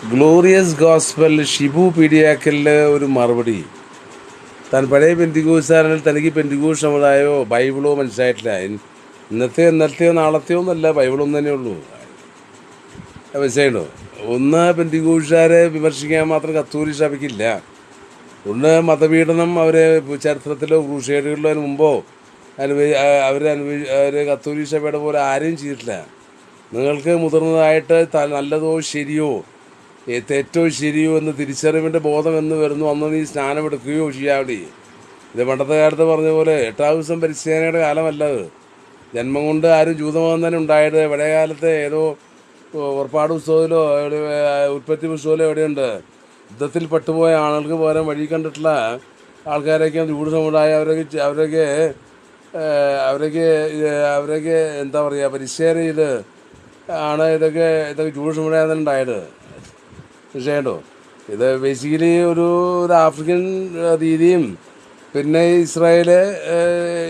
Glorious gospel Shibu പീഡിയാക്കലിൻ്റെ ഒരു മറുപടി. താൻ പഴയ പെന്തിക്കോസ്തുകാരനിൽ തനിക്ക് പെന്തിക്കോസ് സമുദായമോ ബൈബിളോ മനസ്സിലായിട്ടില്ല. ഇന്നത്തെയോ നാളത്തെയോ എന്നല്ല, ബൈബിളൊന്നും തന്നെയുള്ളൂ. മനസ്സിലായിട്ടോ? ഒന്ന്, പെന്തിക്കോസ്തുകാരെ വിമർശിക്കാൻ മാത്രം കത്തോലിക്ക സഭയ്ക്കില്ല. ഒന്ന്, മതപീഡനം അവരെ ചരിത്രത്തിലോ ക്രൂസേഡുകളിലോ അതിന് മുമ്പോ അവർ കത്തോലിക്ക സഭയുടെ പോലെ ആരെയും ചെയ്തിട്ടില്ല. നിങ്ങൾക്ക് മുതിർന്നതായിട്ട് നല്ലതോ ശരിയോ തെറ്റോ ശരിയോ എന്ന് തിരിച്ചറിവിൻ്റെ ബോധം എന്ന് വരുന്നു. അന്ന് നീ സ്നാനമെടുക്കുകയോ ചെയ്യാവടി. ഇത് പണ്ടത്തെ കാലത്ത് പറഞ്ഞ പോലെ 8 ദിവസം പരിശീലനയുടെ കാലമല്ല. അത് ജന്മം കൊണ്ട് ആരും ജൂതമതം തന്നെ ഉണ്ടായത്. പഴയ കാലത്തെ ഏതോ പുറപ്പാട് പുസ്തകത്തിലോ ഉൽപ്പത്തി പുസ്തകത്തിലോ എവിടെയുണ്ട്, യുദ്ധത്തിൽ പെട്ടുപോയ ആളുകൾക്ക് പകരം വഴി കണ്ടിട്ടുള്ള ആൾക്കാരൊക്കെ ജൂത സമുദായം അവരൊക്കെ എന്താ പറയുക, പരിശീലന ചെയ്ത് ആണ് ഇതൊക്കെ ജൂത സമുദായം തന്നെ ഉണ്ടായത്. തീർച്ചയായിട്ടും ഇത് ബേസിക്കലി ഒരു ആഫ്രിക്കൻ രീതിയും പിന്നെ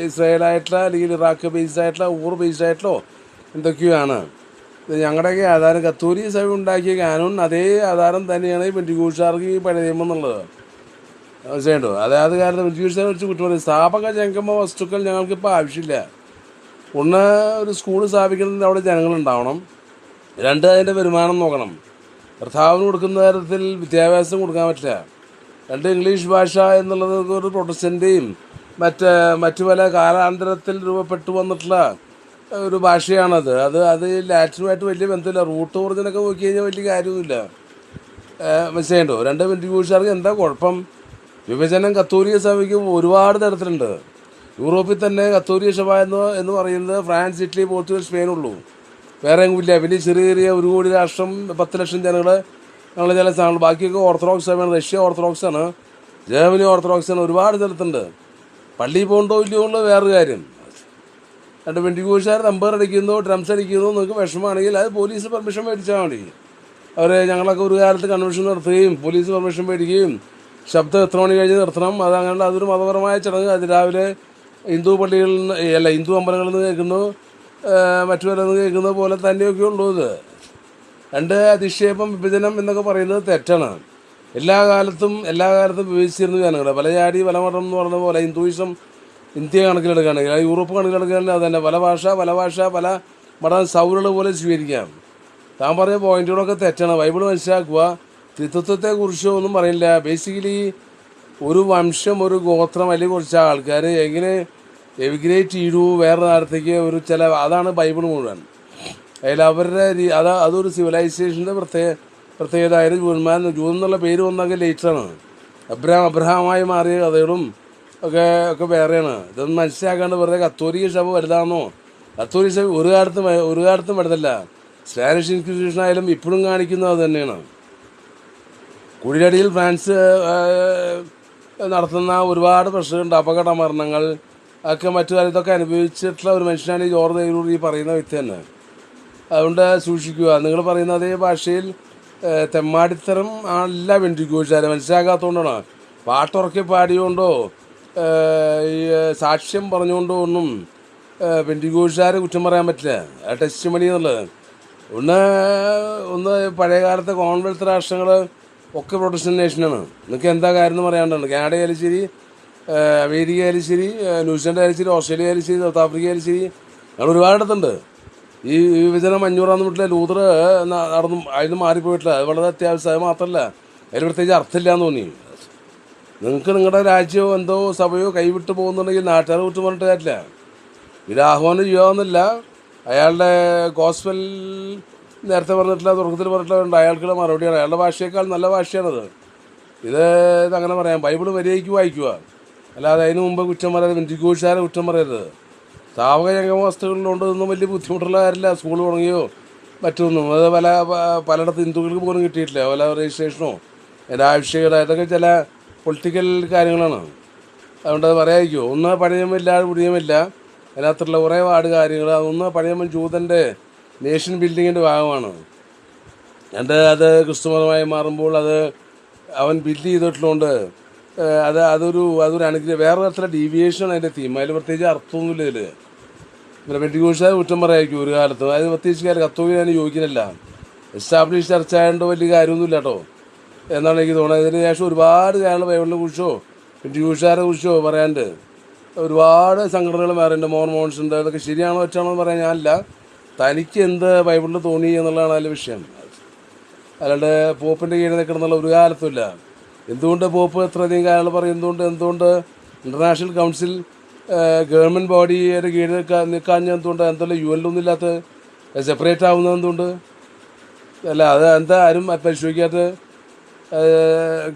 ഇസ്രായേലായിട്ടുള്ള അല്ലെങ്കിൽ ഇറാഖ് ബേസ്ഡ് ആയിട്ടുള്ള ബേസ്ഡ് ആയിട്ടുള്ളോ എന്തൊക്കെയാണ്. ഇത് ഞങ്ങളുടെയൊക്കെ ആധാരം കത്തോലിക്ക സഭ ഉണ്ടാക്കിയ കാനൂൺ അതേ ആധാരം തന്നെയാണ് ഈ പെന്തിക്കോസ്തുകാർക്ക് ഈ പഴയ നിയമം എന്നുള്ളത്. തീർച്ചയായിട്ടും അതായത് കാലത്ത് പെന്തിക്കോസ്തുകാരെ വെച്ച് കുറ്റം പറയും. സ്ഥാപക ജംഗമ വസ്തുക്കൾ ഞങ്ങൾക്കിപ്പോൾ ആവശ്യമില്ല. ഒന്ന്, ഒരു സ്കൂൾ സ്ഥാപിക്കുന്നതിന് അവിടെ ജനങ്ങളുണ്ടാവണം. 2, അതിൻ്റെ വരുമാനം നോക്കണം. ഭർത്താവിന് കൊടുക്കുന്ന തരത്തിൽ വിദ്യാഭ്യാസം കൊടുക്കാൻ പറ്റില്ല. 2, ഇംഗ്ലീഷ് ഭാഷ എന്നുള്ളത് ഒരു പ്രൊട്ടസ്റ്റൻ്റെയും മറ്റു പല കാലാന്തരത്തിൽ രൂപപ്പെട്ടു വന്നിട്ടുള്ള ഒരു ഭാഷയാണത്. അത് ലാറ്റിനുമായിട്ട് വലിയ ബന്ധമില്ല. റൂട്ട് ഒറിജിനൊക്കെ നോക്കി കഴിഞ്ഞാൽ വലിയ കാര്യമൊന്നുമില്ല. മനസ്സിലായിട്ടോ? 2, പെന്തിക്കോസ്തുകാർക്ക് എന്താ കുഴപ്പം? വിഭജനം കത്തോലിക്ക സഭയ്ക്ക് ഒരുപാട് തരത്തിലുണ്ട്. യൂറോപ്പിൽ തന്നെ കത്തോലിക്ക സഭ എന്ന് പറയുന്നത് ഫ്രാൻസ്, ഇറ്റലി, പോർച്ചുഗൽ, സ്പെയിനുള്ളൂ. വേറെ എങ്ങുമില്ല. പിന്നെ ചെറിയ 1 കോടി രാഷ്ട്രം, 10 ലക്ഷം ജനങ്ങൾ, ഞങ്ങൾ ചില സ്ഥലങ്ങൾ. ബാക്കിയൊക്കെ ഓർത്തഡോക്സ് സഭയാണ്. റഷ്യ ഓർത്തഡോക്സ് ആണ്, ജർമ്മനി ഓർത്തഡോക്സ് ആണ്. ഒരുപാട് സ്ഥലത്തുണ്ട്. പള്ളിയിൽ പോകണ്ടോ ഇല്ലയോ ഉള്ള വേറൊരു കാര്യം. 2 പെന്തിക്കോസ്തുകാർ നമ്പർ അടിക്കുന്നു, ഡ്രംസ് അടിക്കുന്നു. നിങ്ങൾക്ക് വിഷമമാണെങ്കിൽ അത് പോലീസ് പെർമിഷൻ മേടിച്ചാൽ മതി. ഞങ്ങളൊക്കെ ഒരു കാലത്ത് കൺവെൻഷൻ നടത്തുകയും പോലീസ് പെർമിഷൻ മേടിക്കുകയും ശബ്ദം എത്ര മണി കഴിഞ്ഞ് നിർത്തണം, അതൊരു മതപരമായ ചടങ്ങ്. അത് രാവിലെ ഹിന്ദു പള്ളികളിൽ നിന്ന് ഹിന്ദു അമ്പലങ്ങളിൽ നിന്ന് കേൾക്കുന്നു, മറ്റു പലർന്ന് കേൾക്കുന്നത് പോലെ തന്നെയൊക്കെ ഉള്ളൂ. ഇത് 2, അധിക്ഷേപം, വിഭജനം എന്നൊക്കെ പറയുന്നത് തെറ്റാണ്. എല്ലാ കാലത്തും വിഭജിച്ചിരുന്നു ജനങ്ങൾ. പല ജാതി പല മതം എന്ന് പറഞ്ഞ പോലെ ഹിന്ദുയിസം ഇന്ത്യ കണക്കിലെടുക്കുകയാണെങ്കിൽ, യൂറോപ്പ് കണക്കിലെടുക്കുകയാണെങ്കിൽ അത് തന്നെ പല ഭാഷ പല മതം സൗരള് പോലെ സ്വീകരിക്കാം. താൻ പറഞ്ഞ പോയിന്റുകളൊക്കെ തെറ്റാണ്. ബൈബിൾ മനസ്സിലാക്കുക. ത്രിത്വത്തെക്കുറിച്ചോ ഒന്നും പറയില്ല. ബേസിക്കലി ഒരു വംശം, ഒരു ഗോത്രം അല്ലെങ്കിൽ കുറച്ച് ആൾക്കാർ എങ്ങനെ എവിഗ്രേറ്റ് ചെയ്തു വേറെ നേരത്തേക്ക് അതാണ് ബൈബിൾ മുഴുവൻ. അതിൽ അവരുടെ അതൊരു സിവിലൈസേഷൻ്റെ പ്രത്യേകത. അതിന് ജൂതൻ എന്നുള്ള പേര് വന്നൊക്കെ ലേറ്ററാണ്. അബ്രഹാമായി മാറിയ കഥകളും ഒക്കെ വേറെയാണ്. ഇതൊന്നും മനസ്സിലാക്കാണ്ട് വെറുതെ കത്തോലിക്ക സഭ വലുതാണെന്നോ, കത്തോലിക്ക സഭ ഒരു കാലത്തും വലുതല്ല. സ്പാനിഷ് ഇൻക്വിസിഷൻ ആയാലും ഇപ്പോഴും കാണിക്കുന്നത് അത് തന്നെയാണ്. കുഴിയടിയിൽ ഫ്രാൻസ് നടത്തുന്ന ഒരുപാട് പ്രശ്നങ്ങളുണ്ട്, അപകട മരണങ്ങൾ ഒക്കെ മറ്റു കാര്യത്തൊക്കെ അനുഭവിച്ചിട്ടുള്ള ഒരു മനുഷ്യനാണ് ഈ ജോർജ് നെഹ്റു ഈ പറയുന്ന വ്യക്തി തന്നെ. അതുകൊണ്ട് സൂക്ഷിക്കുക. നിങ്ങൾ പറയുന്ന അതേ ഭാഷയിൽ തെമ്മാടിത്തരം അല്ല പെന്തിക്കോസ്തുകാരെ മനസ്സിലാക്കാത്തതുകൊണ്ടാണ്. പാട്ടുറക്കി പാടിയോണ്ടോ ഈ സാക്ഷ്യം പറഞ്ഞുകൊണ്ടോ ഒന്നും പെന്തിക്കോസ്തുകാരെ കുറ്റം പറയാൻ പറ്റില്ല. ടെസ്റ്റ് മണി എന്നുള്ളത് ഒന്ന് പഴയ കാലത്തെ കോമൺവെൽത്ത് രാഷ്ട്രങ്ങൾ ഒക്കെ പ്രൊട്ടസ്റ്റന്റ് നേഷനാണ്. നിങ്ങൾക്ക് എന്താ കാര്യം എന്ന് പറയാണ്ടാണ്. കാനഡ ആയാലും ശരി, അമേരിക്ക ആയാലും ശരി, ന്യൂസിലൻഡ് ആയാലും ശരി, ഓസ്ട്രേലിയ ആയാലും ശരി, സൗത്ത് ആഫ്രിക്ക ആയാലും ശരി, ഞങ്ങൾ ഒരുപാടിടത്തുണ്ട്. ഈ വിഭജനം 500 വീട്ടിലെ ലൂതർ നടന്നു അതിന് മാറിപ്പോയിട്ടില്ല. അത് വളരെ അത്യാവശ്യം. അത് മാത്രമല്ല, അതിൽ പ്രത്യേകിച്ച് അർത്ഥമില്ല എന്ന് തോന്നി. നിങ്ങൾക്ക് നിങ്ങളുടെ രാജ്യമോ എന്തോ സഭയോ കൈവിട്ട് പോകുന്നുണ്ടെങ്കിൽ നാട്ടുകാരെ വിട്ട് പറഞ്ഞിട്ട് കാര്യമില്ല. ഇത് ആഹ്വാനം ചെയ്യാവുന്നില്ല. അയാളുടെ ഗോസ്പൽ നേരത്തെ പറഞ്ഞിട്ടില്ല, തുടക്കത്തിൽ പറഞ്ഞിട്ടുണ്ട്, അയാൾക്കുള്ള മറുപടിയാണ്. അയാളുടെ ഭാഷയേക്കാൾ നല്ല ഭാഷയാണത്. ഇതങ്ങനെ പറയാം. ബൈബിൾ മര്യാദയ്ക്ക് വായിക്കുക, അല്ലാതെ അതിന് മുമ്പ് കുറ്റം പറയരുത്. പെന്തിക്കോസ്തുകാരെ കുറ്റം പറയരുത്. സ്ഥാപക ജംഗമ വസ്തുക്കളിലുണ്ട് ഇതൊന്നും വലിയ ബുദ്ധിമുട്ടുള്ള കാര്യമില്ല. സ്കൂൾ തുടങ്ങിയോ മറ്റൊന്നും അത് പലയിടത്ത് ഹിന്ദുക്കൾക്ക് പോലും കിട്ടിയിട്ടില്ല. പല രജിസ്ട്രേഷനോ അതിൻ്റെ ആവശ്യകത ഇതൊക്കെ ചില പൊളിറ്റിക്കൽ കാര്യങ്ങളാണ്. അതുകൊണ്ട് അത് പറയാതിരിക്കുമോ. ഒന്ന് പഴയമില്ല പുതിയമില്ല, അതിനകത്തുള്ള കുറേ വാർഡ് കാര്യങ്ങൾ. അതൊന്ന് പഴയമ്മൻ ജൂതൻ്റെ നേഷൻ ബിൽഡിങ്ങിൻ്റെ ഭാഗമാണ്. അത് ക്രിസ്തുമതമായി മാറുമ്പോൾ അവൻ ബിൽഡ് ചെയ്തിട്ടുള്ളതുകൊണ്ട് അതൊരു അനുഗ്രഹം. വേറെ തരത്തിലുള്ള ഡീവിയേഷനാണ് അതിൻ്റെ തീം. അതിൽ പ്രത്യേകിച്ച് അർത്ഥമൊന്നുമില്ല. ഇതിൽ പെന്തിക്കോസ്തുകാരെ കുറ്റം പറയായിരിക്കും ഒരു കാലത്ത്. അതായത് പ്രത്യേകിച്ച് കത്തോലിക്കന് യോഗ്യനല്ല. എസ്റ്റാബ്ലിഷ് ചർച്ച ആയതുകൊണ്ട് വലിയ കാര്യമൊന്നുമില്ല കേട്ടോ എന്നാണ് എനിക്ക് തോന്നുന്നത്. ഇതിന് ശേഷം ഒരുപാട് കാര്യങ്ങൾ ബൈബിളിനെ കുറിച്ചോ പെന്തിക്കോസ്തുകാരെ കുറിച്ചോ പറയാണ്ട് ഒരുപാട് സംഘടനകൾ മാറിയിട്ടുണ്ട്. മോൺസ് ഉണ്ട്. അതൊക്കെ ശരിയാണോ തെറ്റാണോ എന്ന് പറയാൻ ഞാനില്ല. തനിക്ക് എന്ത് ബൈബിളിൽ തോന്നി എന്നുള്ളതാണ് അതിൻ്റെ വിഷയം. അല്ലാണ്ട് പോപ്പിൻ്റെ കീഴിൽ നിൽക്കണമെന്നുള്ള ഒരു കാലത്തുമില്ല. എന്തുകൊണ്ട് പോപ്പ് ഇത്രയധികം കാര്യങ്ങൾ പറയും? എന്തുകൊണ്ട് ഇൻ്റർനാഷണൽ കൗൺസിൽ ഗവൺമെൻറ് ബോഡിയുടെ കീഴിൽ നിൽക്കാൻ എന്തുകൊണ്ട് എന്തല്ല യു എല്ലൊന്നും ഇല്ലാത്ത സെപ്പറേറ്റ് ആവുന്നത് എന്തുകൊണ്ട്? അല്ല അത് എന്താ ആരും പരിശോധിക്കാത്ത?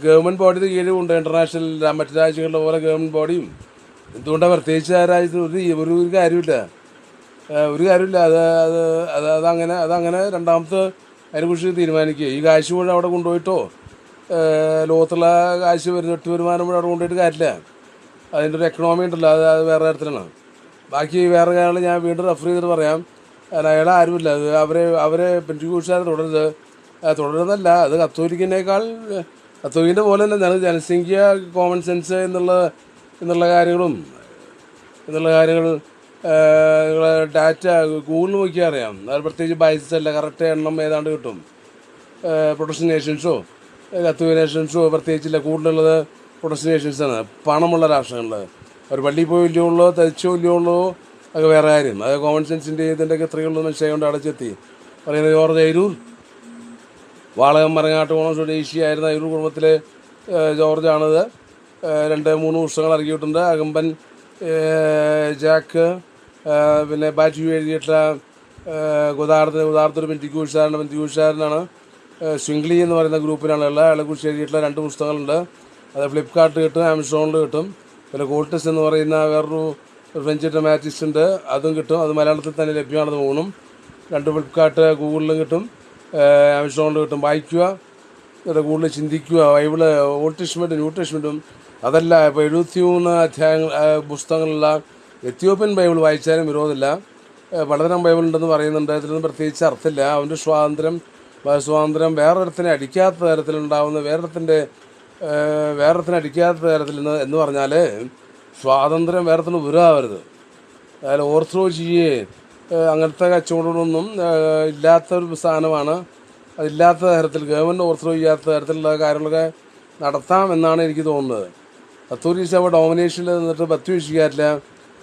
ഗവൺമെൻറ് ബോഡിയുടെ കീഴിലുണ്ട് ഇൻ്റർനാഷണൽ മറ്റു രാജ്യങ്ങളുടെ പോലെ ഗവൺമെൻറ് ബോഡിയും. എന്തുകൊണ്ടാണ് പ്രത്യേകിച്ച് ആ രാജ്യത്തിന് ഒരു കാര്യമില്ല. അത് അത് അത് അതങ്ങനെ രണ്ടാമത്തെ അതിനെക്കുറിച്ച് തീരുമാനിക്കുക. ഈ കാശ് മുഴുവൻ അവിടെ കൊണ്ടുപോയിട്ടോ ലോകത്തുള്ള കാശ് 8 വരുമാനം മുഴുവൻ അവിടെ കൊണ്ടുപോയിട്ട് കാര്യമില്ല. അതിൻ്റെ ഒരു എക്കണോമി ഉണ്ടല്ലോ, അത് വേറെ തരത്തിലാണ്. ബാക്കി വേറെ കാര്യങ്ങൾ ഞാൻ വീണ്ടും റെഫർ ചെയ്തിട്ട് പറയാം. അയാളെ ആരുമില്ല. അത് അവരെ പെന്തിക്കോസ്തുകാരെ തുടരുന്നല്ല. അത് കത്തോലിക്കിൻ്റെ പോലെ തന്നെ ജനസംഖ്യ, കോമൺ സെൻസ് എന്നുള്ള കാര്യങ്ങൾ ഡാറ്റ ഗൂഗിളിൽ നോക്കിയാൽ അറിയാം. അത് പ്രത്യേകിച്ച് ബൈസസ് അല്ല, കറക്റ്റ് എണ്ണം ഏതാണ്ട് കിട്ടും. പ്രൊട്ടസ്റ്റന്റ് നേഷൻസോ കത്തോലിക് നേഷൻസോ പ്രത്യേകിച്ചില്ല. കൂടുതലുള്ളത് പ്രൊട്ടസ്റ്റന്റ് നേഷൻസാണ്, പണമുള്ള രാഷ്ട്രങ്ങളിൽ. അവർ പള്ളിയിൽ പോയി വലിയ ഉള്ളോ തയ്ച്ചോ വലിയ ഉള്ളോ ഒക്കെ വേറെ കാര്യം. അത് കോമൺ സെൻസിൻ്റെ ഇതിൻ്റെയൊക്കെ എത്രയുള്ളൂ മനസ്സിലായതുകൊണ്ട് അടച്ചെത്തി പറയുന്നത്. ജോർജ് അയിരൂർ വാളകം മരങ്ങാട്ടുകോണം സ്വദേശിയായിരുന്ന അയിരൂർ കുടുംബത്തിലെ ജോർജാണത്. 2-3 പുസ്തകങ്ങൾ ഇറക്കിയിട്ടുണ്ട്. അകമ്പൻ, ജാക്ക്, പിന്നെ ബാറ്റ്യു എഴുതിയിട്ടുള്ള ഗോദാർദ് പെന്തിക്കോസ്തുകാരനാണ്. സ്വിംഗ്ലി എന്ന് പറയുന്ന ഗ്രൂപ്പിനാണുള്ള അയാളെക്കുറിച്ച് എഴുതിയിട്ടുള്ള 2 പുസ്തകങ്ങളുണ്ട്. അത് ഫ്ലിപ്കാർട്ട് കിട്ടും, ആമസോണിൽ കിട്ടും. പിന്നെ കോൾട്ടസ് എന്ന് പറയുന്ന വേറൊരു ഫ്രഞ്ച് ഡ്രമാറ്റിസ്റ്റ് ഉണ്ട്, അതും കിട്ടും. അത് മലയാളത്തിൽ തന്നെ ലഭ്യമാണെന്ന് തോന്നും. 2 ഫ്ലിപ്കാർട്ട്, ഗൂഗിളിലും കിട്ടും, ആമസോണിൽ കിട്ടും. വായിക്കുക, കൂടുതൽ ചിന്തിക്കുക. ബൈബിള് ഓൾഡ് ടെസ്റ്റ്മെൻറ്റും ന്യൂ ടെസ്റ്റ്മെൻറ്റും അതല്ല. ഇപ്പോൾ 73 പുസ്തകങ്ങളുള്ള എത്യോപ്യൻ ബൈബിൾ വായിച്ചാലും വിരോധമില്ല. പലതരം ബൈബിൾ ഉണ്ടെന്ന് പറയുന്നുണ്ട്. അതിലൊന്നും പ്രത്യേകിച്ച് അർത്ഥമില്ല. അവൻ്റെ സ്വാതന്ത്ര്യം വേറൊരുത്തിനെ അടിക്കാത്ത തരത്തിലുണ്ടാവുന്ന വേറൊരുത്തിനെ അടിക്കാത്ത തരത്തിൽ എന്ന് പറഞ്ഞാൽ സ്വാതന്ത്ര്യം വേറൊരുത്തിന് വിരോധമാവരുത്. അതായത് ഓർത്തഡോക്സിയെ അങ്ങനത്തെ കച്ചവടങ്ങളൊന്നും ഇല്ലാത്തൊരു സ്ഥാനമാണ്. അതില്ലാത്ത തരത്തിൽ ഗവൺമെൻറ് ഓർത്തഡോക്സ് ചെയ്യാത്ത തരത്തിലുള്ള കാര്യങ്ങളൊക്കെ നടത്താം എന്നാണ് എനിക്ക് തോന്നുന്നത്. കത്തോലിക്ക സഭ ഡോമിനേഷനിൽ നിന്നിട്ട് പറ്റുവീക്ഷിക്കാറില്ല.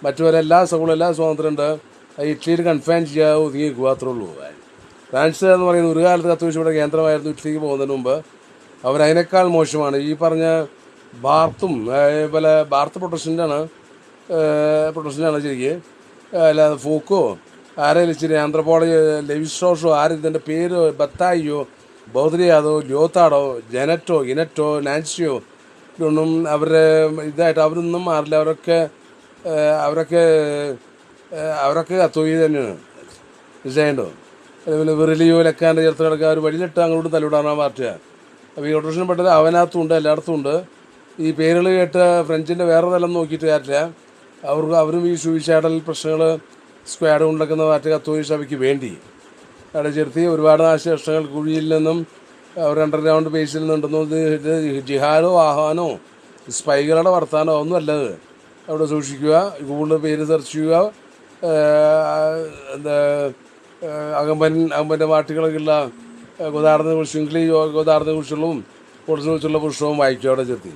മറ്റുവരെല്ലാ സഭകളും എല്ലാ സ്വാതന്ത്ര്യമുണ്ട്. ഇറ്റലിയിൽ കൺഫൈൻ ചെയ്യാതെ ഒതുങ്ങിക്കുക, അത്രേ ഉള്ളൂ. ഫ്രാൻസ് എന്ന് പറയുന്ന ഒരു കാലത്ത് കത്തോലിക്ക സഭയുടെ കേന്ദ്രമായിരുന്നു. ഇറ്റലിക്ക് പോകുന്നതിന് മുമ്പ് അവരതിനേക്കാൾ മോശമാണ്. ഈ പറഞ്ഞ ബാർത്ത് പ്രൊട്ടസ്റ്റൻ്റാണ് ശരിക്ക്. അല്ലാതെ ഫോക്കോ ആരെങ്കിലും ഇച്ചിരി ആന്ത്രപ്പോളജി ലെവിസ്ട്രോഷോ ഇതിൻ്റെ പേര് ബത്തായിയോ ബൗദ്രിയാദോ ല്യോത്താടോ ഇനറ്റോ നാൻസിയോ ഇതൊന്നും അവരുടെ ഇതായിട്ട് അവരൊന്നും മാറില്ല. അവരൊക്കെ കത്തോലിക്ക തന്നെയാണ്. മനസ്സിലായല്ലോ. പിന്നെ വെറിലിയോ ലക്കാൻ്റെ ചേർത്ത് കിടക്കുക ഒരു വഴിയിലിട്ട് അങ്ങോട്ട് തലവിടാനാണ് പാർട്ടിയാണ്. അപ്പോൾ ഈ റൊട്ടേഷൻ പെട്ടത് അവനകത്തും ഉണ്ട്, എല്ലായിടത്തും ഉണ്ട്. ഈ പേരുകൾ കേട്ട് ഫ്രഞ്ചിൻ്റെ വേറെ തലം നോക്കിയിട്ട് കാര്യമില്ല. അവരും ഈ സുവിശേഷ പ്രശ്നങ്ങൾ സ്ക്വാഡ് കൊണ്ടുവക്കുന്ന പാർട്ടി കത്തോലിക്ക സഭയ്ക്ക് വേണ്ടി അവിടെ ചേർത്തി ഒരുപാട് നാശനഷ്ടങ്ങൾ കുഴിയിൽ നിന്നും അവർ അണ്ടർഗ്രൗണ്ട് ബേസിൽ നിന്നുണ്ടെന്നോ ഇത് ജിഹാദോ ആഹ്വാനോ സ്പൈകളുടെ വർത്താനോ ഒന്നും അല്ലത്. അവിടെ സൂക്ഷിക്കുക. ഗൂഗിളിൽ പേര് സെർച്ച് ചെയ്യുക. അകമ്പൻ്റെ പാർട്ടികളൊക്കെയുള്ള ഗോദാർദിനെ കുറിച്ചുള്ളതും കോഴ്സിനെ കുറിച്ചുള്ള പുസ്തകവും വായിക്കുക അവിടെ ചെത്തി.